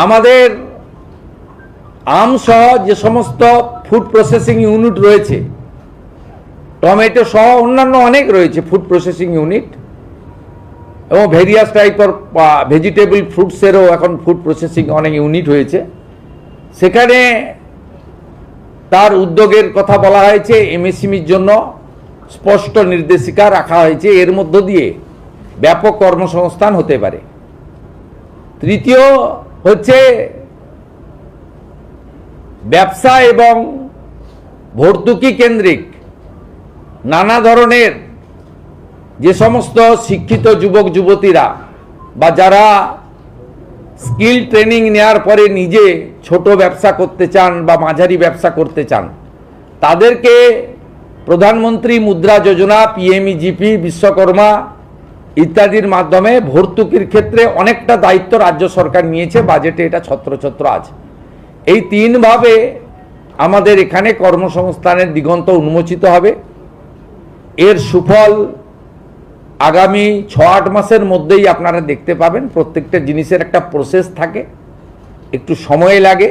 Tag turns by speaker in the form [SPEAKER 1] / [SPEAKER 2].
[SPEAKER 1] আমাদের আমসহ যে সমস্ত ফুড প্রসেসিং ইউনিট রয়েছে, টমেটো সহ অন্যান্য অনেক রয়েছে ফুড প্রসেসিং ইউনিট, এবং ভেরিয়াস টাইপের ভেজিটেবল ফ্রুটসেরও এখন ফুড প্রসেসিং অনেক ইউনিট হয়েছে। সেখানে তার উদ্যোগের কথা বলা হয়েছে, এমএসএমইর জন্য স্পষ্ট নির্দেশিকা রাখা হয়েছে, এর মধ্য দিয়ে ব্যাপক কর্মসংস্থান হতে পারে। তৃতীয় হচ্ছে ব্যবসা এবং ভর্তুকি কেন্দ্রিক নানা ধরনের যে সমস্ত শিক্ষিত যুবক যুবতীরা বা যারা স্কিল ট্রেনিং নেওয়ার পরে নিজে ছোট ব্যবসা করতে চান বা মাঝারি ব্যবসা করতে চান, তাদেরকে প্রধানমন্ত্রী মুদ্রা যোজনা, পিএমইজিপি, বিশ্বকর্মা ইত্যাদির মাধ্যমে ভর্তুকির ক্ষেত্রে অনেকটা দায়িত্ব রাজ্য সরকার নিয়েছে, বাজেটে এটা ছত্রছত্র আছে। এই তিনভাবে আমাদের এখানে কর্মসংস্থানের দিগন্ত উন্মোচিত হবে। এর সুফল আগামী 6-8 মাসের মধ্যেই আপনারা দেখতে পাবেন। প্রত্যেকটা জিনিসের একটা প্রসেস থাকে, একটু সময় লাগে।